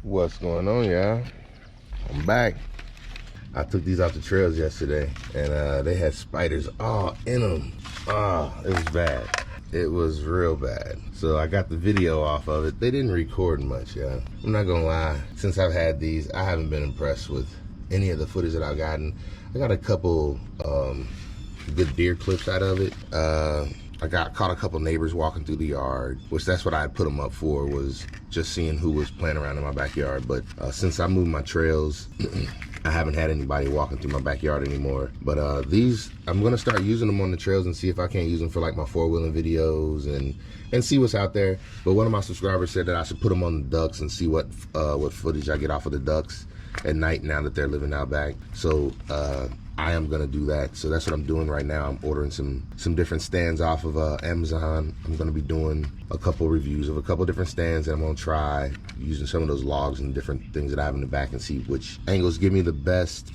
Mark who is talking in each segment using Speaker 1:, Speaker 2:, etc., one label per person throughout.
Speaker 1: What's going on, y'all? I'm back. I took these off the trails yesterday, and they had spiders all in them. It was bad. It was real bad. So I got the video off of it. They didn't record much, y'all. I'm not gonna lie. Since I've had these, I haven't been impressed with any of the footage that I've gotten. I got a couple good deer clips out of it. I caught a couple neighbors walking through the yard, which that's what I had put them up for, was just seeing who was playing around in my backyard. But since I moved my trails, I haven't had anybody walking through my backyard anymore. But these, I'm gonna start using them on the trails and see if I can't use them for like my four-wheeling videos and see what's out there. But one of my subscribers said that I should put them on the ducks and see what footage I get off of the ducks at night now that they're living out back. So I am gonna do that. So that's what I'm doing right now. I'm ordering some different stands off of Amazon. I'm gonna be doing a couple reviews of a couple different stands that I'm gonna try using some of those logs and different things that I have in the back and see which angles give me the best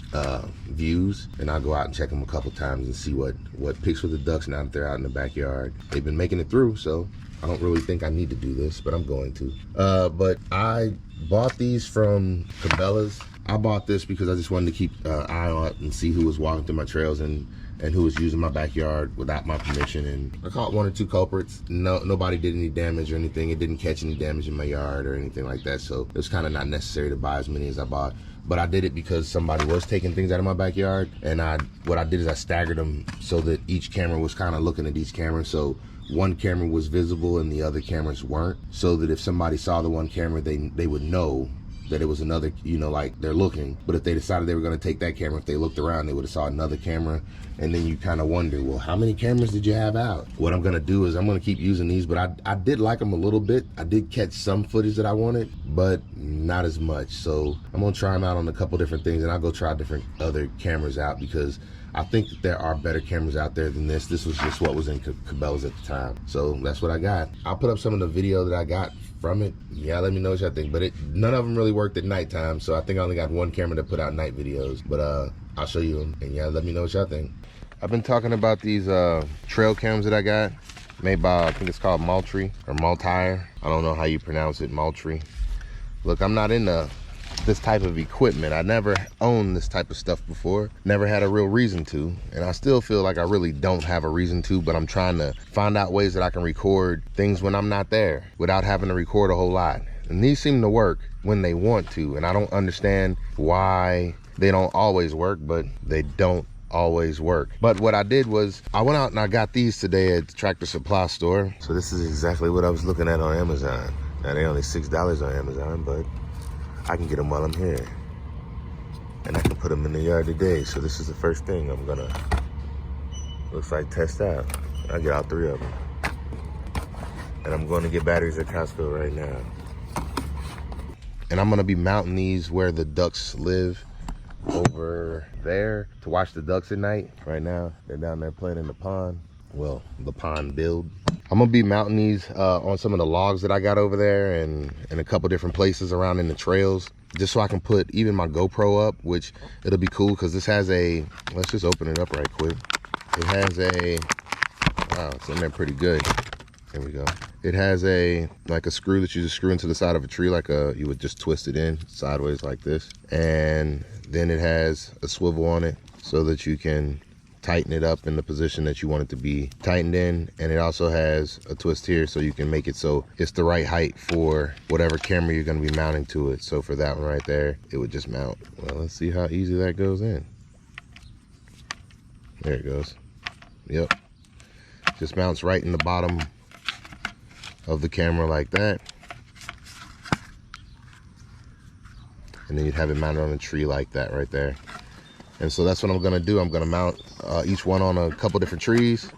Speaker 1: views. And I'll go out and check them a couple times and see what picks with the ducks now that they're out in the backyard. They've been making it through, so I don't really think I need to do this, but I'm going to. But I bought these from Cabela's. I bought this because I just wanted to keep an eye on it and see who was walking through my trails and who was using my backyard without my permission. And I caught one or two culprits. Nobody did any damage or anything. It didn't catch any damage in my yard or anything like that. So it was kind of not necessary to buy as many as I bought. But I did it because somebody was taking things out of my backyard. And what I did is I staggered them so that each camera was kind of looking at each camera. So one camera was visible and the other cameras weren't. So that if somebody saw the one camera, they would know that it was another, like they're looking. But if they decided they were gonna take that camera, if they looked around, they would have saw another camera. And then you kind of wonder, well, how many cameras did you have out? What I'm gonna do is I'm gonna keep using these, but I did like them a little bit. I did catch some footage that I wanted, but not as much. So I'm gonna try them out on a couple different things, and I'll go try different other cameras out because I think that there are better cameras out there than this. This was just what was in Cabela's at the time. So that's what I got. I'll put up some of the video that I got from it. Yeah, let me know what y'all think. But none of them really worked at nighttime, so I think I only got one camera that put out night videos. But I'll show you them, and yeah, let me know what y'all think. I've been talking about these trail cams that I got, made by, I think it's called Moultrie or Moultrie. I don't know how you pronounce it, Moultrie. Look, I'm not into this type of equipment. I never owned this type of stuff before, never had a real reason to, and I still feel like I really don't have a reason to, but I'm trying to find out ways that I can record things when I'm not there without having to record a whole lot. And these seem to work when they want to, and I don't understand why they don't always work, but they don't always work. But what I did was I went out and I got these today at the Tractor Supply store. So this is exactly what I was looking at on Amazon. Now they're only $6 on Amazon, but I can get them while I'm here. And I can put them in the yard today. So this is the first thing I'm gonna, looks like, test out. I'll get all 3 of them. And I'm going to get batteries at Costco right now. And I'm gonna be mounting these where the ducks live, over there, to watch the ducks at night. Right now, they're down there playing in the pond. Well, the pond build. I'm gonna be mounting these on some of the logs that I got over there and a couple different places around in the trails, just so I can put even my GoPro up, which it'll be cool because this has a, let's just open it up right quick. It has a, wow, it's in there pretty good. There we go. It has like a screw that you just screw into the side of a tree, like you would just twist it in sideways like this. And then it has a swivel on it so that you can tighten it up in the position that you want it to be tightened in. And it also has a twist here so you can make it so it's the right height for whatever camera you're going to be mounting to it. So for that one right there, it would just mount. Well, let's see how easy that goes in. There it goes. Yep. Just mounts right in the bottom of the camera like that. And then you'd have it mounted on a tree like that right there. And so that's what I'm gonna do. I'm gonna mount each one on a couple different trees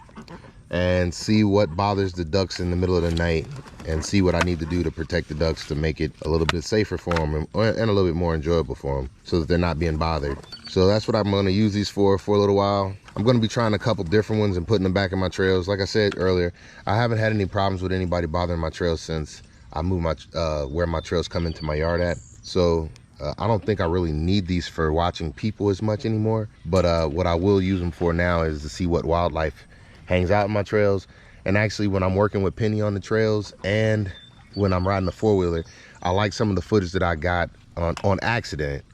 Speaker 1: and see what bothers the ducks in the middle of the night and see what I need to do to protect the ducks to make it a little bit safer for them and a little bit more enjoyable for them so that they're not being bothered. So that's what I'm gonna use these for a little while. I'm gonna be trying a couple different ones and putting them back in my trails. Like I said earlier, I haven't had any problems with anybody bothering my trails since I moved where my trails come into my yard at. So I don't think I really need these for watching people as much anymore, but what I will use them for now is to see what wildlife hangs out in my trails. And actually, when I'm working with Penny on the trails and when I'm riding the four-wheeler, I like some of the footage that I got on accident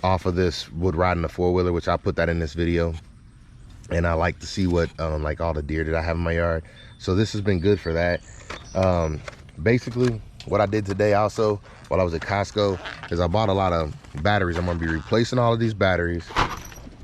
Speaker 1: off of this wood riding a four-wheeler, which I put that in this video. And I like to see what like all the deer that I have in my yard. So this has been good for that. Basically what I did today also while I was at Costco is I bought a lot of batteries. I'm gonna be replacing all of these batteries.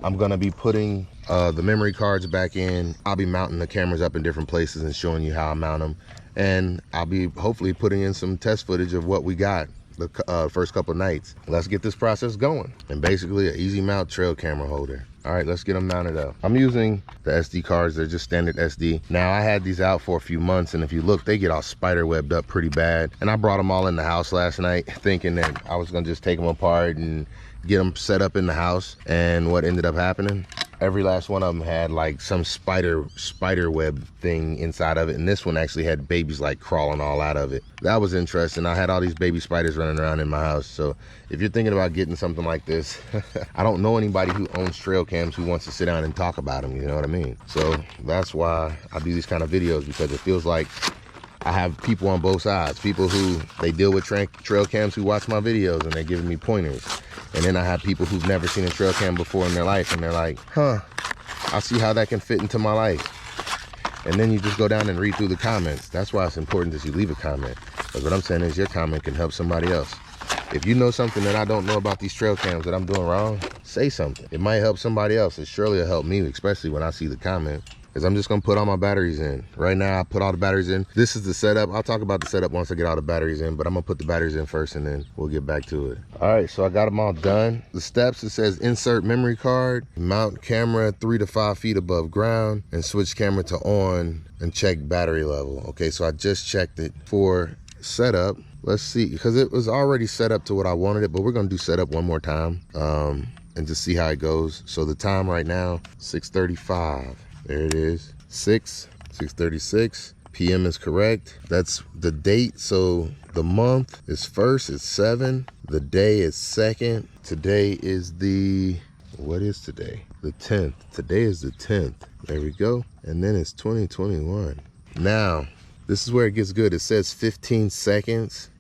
Speaker 1: I'm gonna be putting the memory cards back in. I'll be mounting the cameras up in different places and showing you how I mount them. And I'll be hopefully putting in some test footage of what we got the first couple of nights. Let's get this process going. And basically an easy mount trail camera holder. All right, let's get them mounted up. I'm using the SD cards. They're just standard SD. Now I had these out for a few months, and if you look, they get all spider webbed up pretty bad. And I brought them all in the house last night thinking that I was gonna just take them apart and get them set up in the house. And what ended up happening, every last one of them had like some spider web thing inside of it, and this one actually had babies like crawling all out of it. That was interesting. I had all these baby spiders running around in my house. So if you're thinking about getting something like this, I don't know anybody who owns trail cams who wants to sit down and talk about them, you know what I mean? So that's why I do these kind of videos, because it feels like I have people on both sides. People who they deal with trail cams who watch my videos and they're giving me pointers. And then I have people who've never seen a trail cam before in their life, and they're like, huh, I see how that can fit into my life. And then you just go down and read through the comments. That's why it's important that you leave a comment. Because what I'm saying is your comment can help somebody else. If you know something that I don't know about these trail cams that I'm doing wrong, say something. It might help somebody else. It surely will help me, especially when I see the comment. Because I'm just gonna put all my batteries in. Right now, I put all the batteries in. This is the setup. I'll talk about the setup once I get all the batteries in, but I'm gonna put the batteries in first and then we'll get back to it. All right, so I got them all done. The steps, it says insert memory card, mount camera 3 to 5 feet above ground, and switch camera to on and check battery level. Okay, so I just checked it for setup. Let's see, because it was already set up to what I wanted it, but we're gonna do setup one more time and just see how it goes. So the time right now, 6:35. There it is, 6:36 p.m. is correct. That's the date. So the month is 1st, it's 7. The day is 2nd. Today is the, what is today? The 10th. Today is the 10th. There we go. And then it's 2021. Now, this is where it gets good. It says 15 seconds.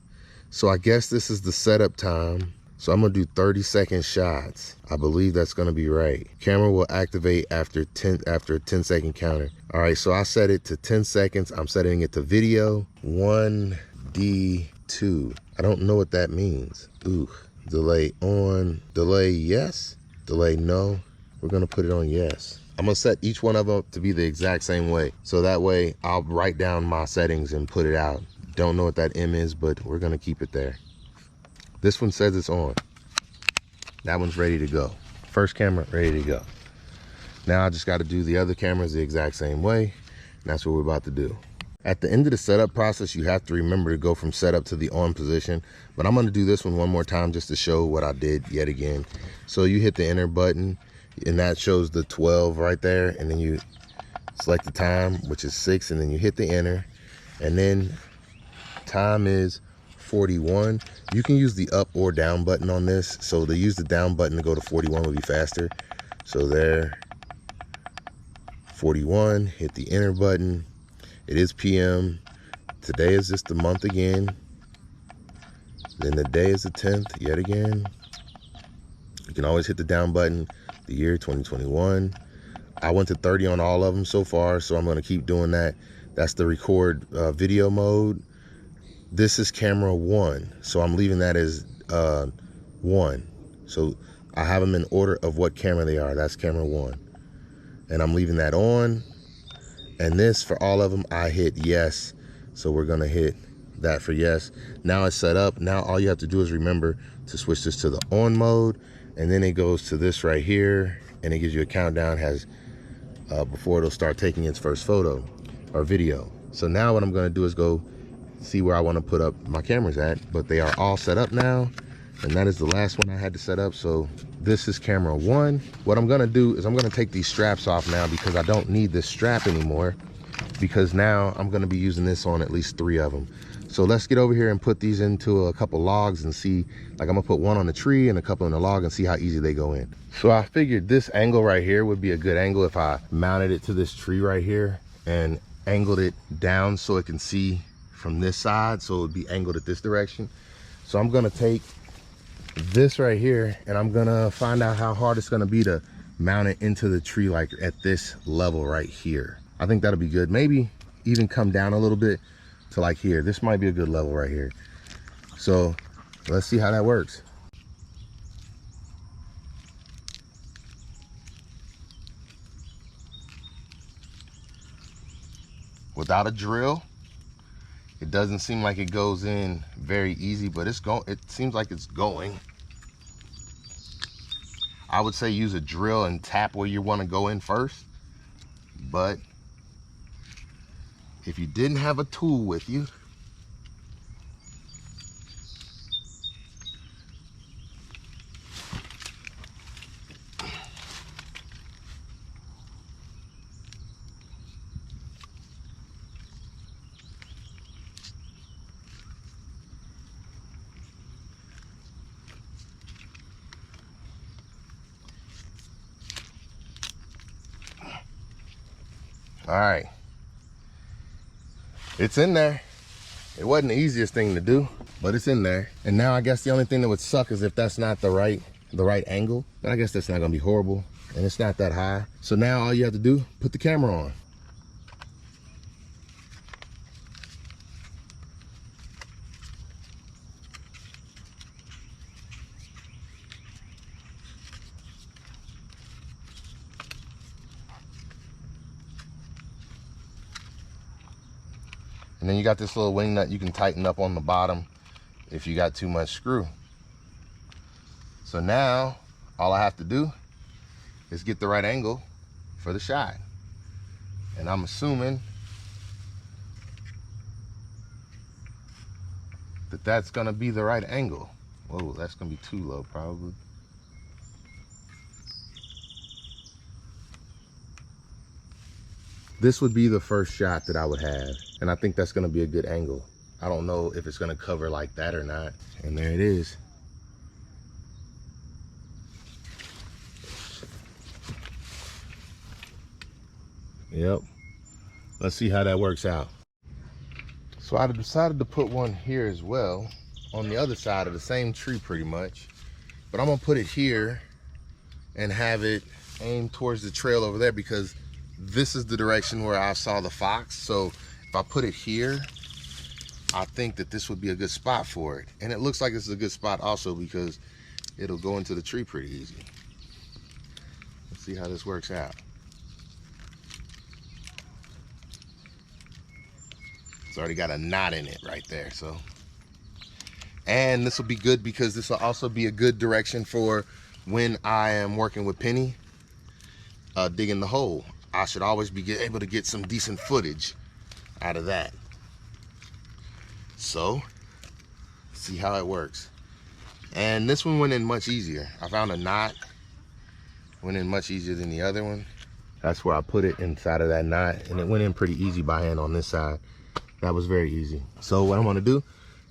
Speaker 1: So I guess this is the setup time. So I'm gonna do 30-second shots. I believe that's gonna be right. Camera will activate after a 10-second counter. All right, so I set it to 10 seconds. I'm setting it to video 1D2. I don't know what that means. Ooh, delay on, delay yes, delay no. We're gonna put it on yes. I'm gonna set each one of them to be the exact same way. So that way I'll write down my settings and put it out. Don't know what that M is, but we're gonna keep it there. This one says it's on. That one's ready to go. First camera, ready to go. Now I just got to do the other cameras the exact same way. And that's what we're about to do. At the end of the setup process, you have to remember to go from setup to the on position. But I'm going to do this one more time just to show what I did yet again. So you hit the enter button, and that shows the 12 right there. And then you select the time, which is 6, and then you hit the enter. And then time is 41. You can use the up or down button on this. So to use the down button to go to 41 would be faster. So there, 41, hit the enter button. It is PM. Today is just the month again. Then the day is the 10th yet again. You can always hit the down button. The year 2021. I went to 30 on all of them so far, so I'm gonna keep doing that. That's the record video mode. This is camera 1, so I'm leaving that as 1. So I have them in order of what camera they are. That's camera 1. And I'm leaving that on. And this, for all of them, I hit yes. So we're gonna hit that for yes. Now it's set up. Now all you have to do is remember to switch this to the on mode. And then it goes to this right here. And it gives you a countdown, has before it'll start taking its first photo or video. So now what I'm gonna do is go see where I want to put up my cameras at, but they are all set up now, and that is the last one I had to set up. So this is camera 1. What I'm gonna do is I'm gonna take these straps off now, because I don't need this strap anymore, because now I'm gonna be using this on at least 3 of them. So let's get over here and put these into a couple logs and see, like I'm gonna put one on the tree and a couple in the log and see how easy they go in. So I figured this angle right here would be a good angle if I mounted it to this tree right here and angled it down so it can see from this side, so it would be angled at this direction. So I'm gonna take this right here and I'm gonna find out how hard it's gonna be to mount it into the tree, like at this level right here. I think that'll be good. Maybe even come down a little bit to like here. This might be a good level right here. So let's see how that works. Without a drill, it doesn't seem like it goes in very easy, but it seems like it's going. I would say use a drill and tap where you want to go in first. But if you didn't have a tool with you, all right, it's in there. It wasn't the easiest thing to do, but it's in there. And now I guess the only thing that would suck is if that's not the right angle. But I guess that's not gonna be horrible, and it's not that high. So now all you have to do, put the camera on. And then you got this little wing nut you can tighten up on the bottom if you got too much screw. So now all I have to do is get the right angle for the shot. And I'm assuming that that's gonna be the right angle. Whoa, that's gonna be too low probably. This would be the first shot that I would have. And I think that's gonna be a good angle. I don't know if it's gonna cover like that or not. And there it is. Yep. Let's see how that works out. So I decided to put one here as well, on the other side of the same tree pretty much. But I'm gonna put it here and have it aimed towards the trail over there, because this is the direction where I saw the fox. So if I put it here, I think that this would be a good spot for it. And it looks like this is a good spot also because it'll go into the tree pretty easy. Let's see how this works out. It's already got a knot in it right there, so. And this will be good because this will also be a good direction for when I am working with Penny, digging the hole. I should always be able to get some decent footage out of that. So, see how it works. And this one went in much easier. I found a knot, went in much easier than the other one. That's where I put it, inside of that knot, and it went in pretty easy by hand on this side. That was very easy. So what I'm gonna do,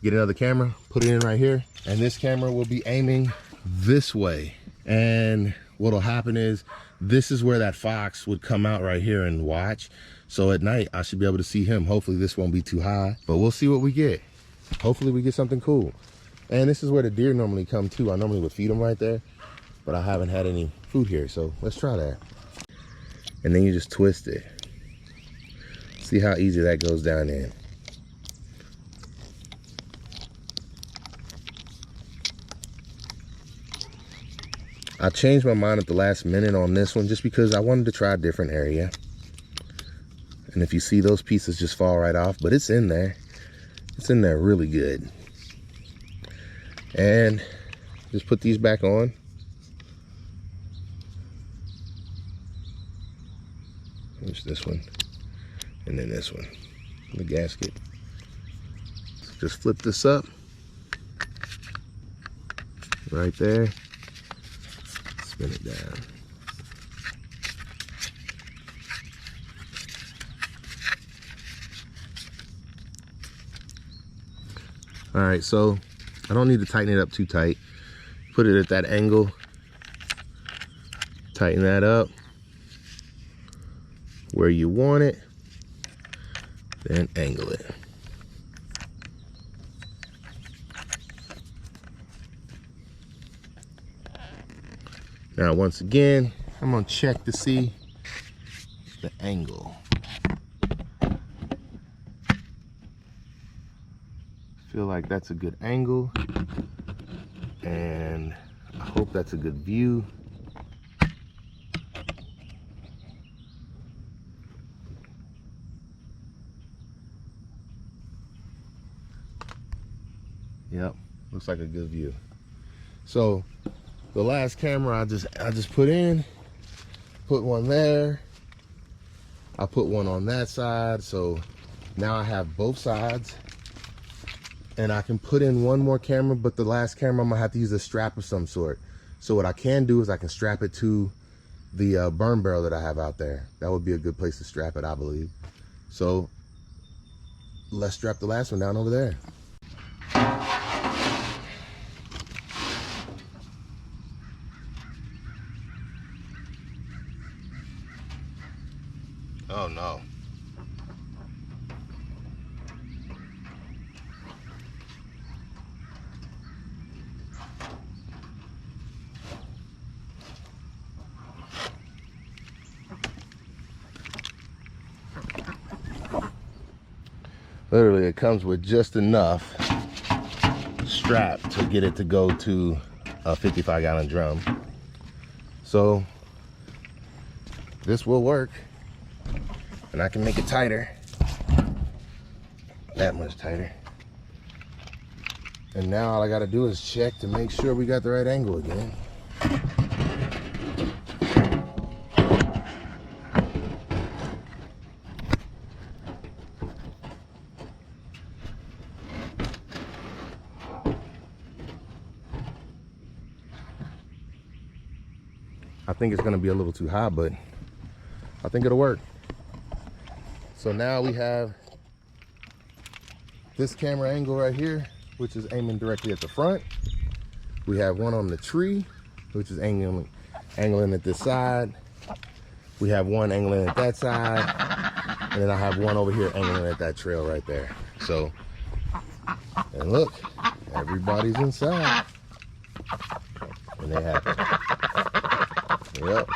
Speaker 1: get another camera, put it in right here, and this camera will be aiming this way. And what'll happen is, this is where that fox would come out right here and watch. So at night, I should be able to see him. Hopefully this won't be too high, but we'll see what we get. Hopefully we get something cool. And this is where the deer normally come too. I normally would feed them right there, but I haven't had any food here. So let's try that. And then you just twist it. See how easy that goes down in. I changed my mind at the last minute on this one just because I wanted to try a different area. And if you see, those pieces just fall right off, but it's in there. It's in there really good. And just put these back on. There's this one, and then this one, the gasket. Just flip this up right there. Spin it down. All right, so I don't need to tighten it up too tight. Put it at that angle. Tighten that up where you want it. Then angle it. Now, once again, I'm gonna check to see the angle. Feel like that's a good angle, and I hope that's a good view. Yep, looks like a good view. So the last camera I just put in, put one there. I put one on that side, so now I have both sides. And I can put in one more camera, but the last camera I'm gonna have to use a strap of some sort. So what I can do is I can strap it to the burn barrel that I have out there. That would be a good place to strap it, I believe. So let's strap the last one down over there. Oh no. Literally, it comes with just enough strap to get it to go to a 55-gallon drum. So this will work, and I can make it tighter, that much tighter. And now all I gotta do is check to make sure we got the right angle again. I think it's gonna be a little too high, but I think it'll work. So now we have this camera angle right here, which is aiming directly at the front. We have one on the tree, which is angling at this side. We have one angling at that side, and then I have one over here angling at that trail right there. So, and look, everybody's inside, and they happy. Yep.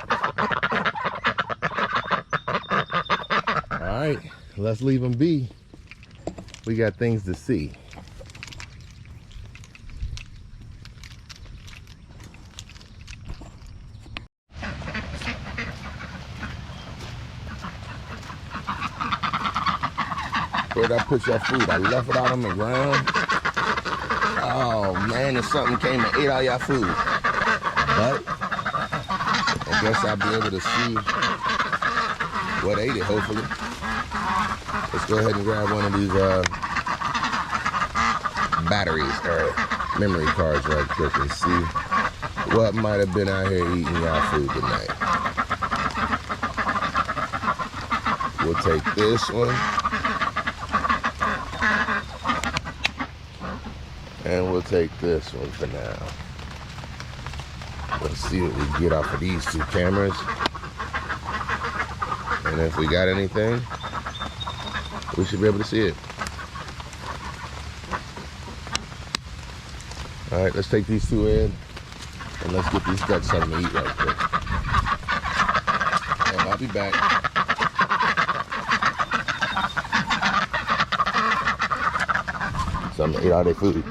Speaker 1: All right, let's leave them be. We got things to see. Where'd I put your food? I left it out on the ground. Oh man, if something came and ate all your food. But I guess I'll be able to see what ate it, hopefully. Let's go ahead and grab one of these batteries or memory cards right quick and see what might have been out here eating y'all food tonight. We'll take this one. And we'll take this one for now. Let's see what we get off of these two cameras. And if we got anything, we should be able to see it. All right, let's take these two in and let's get these ducks something to eat right quick. And I'll be back. Something to eat all their food.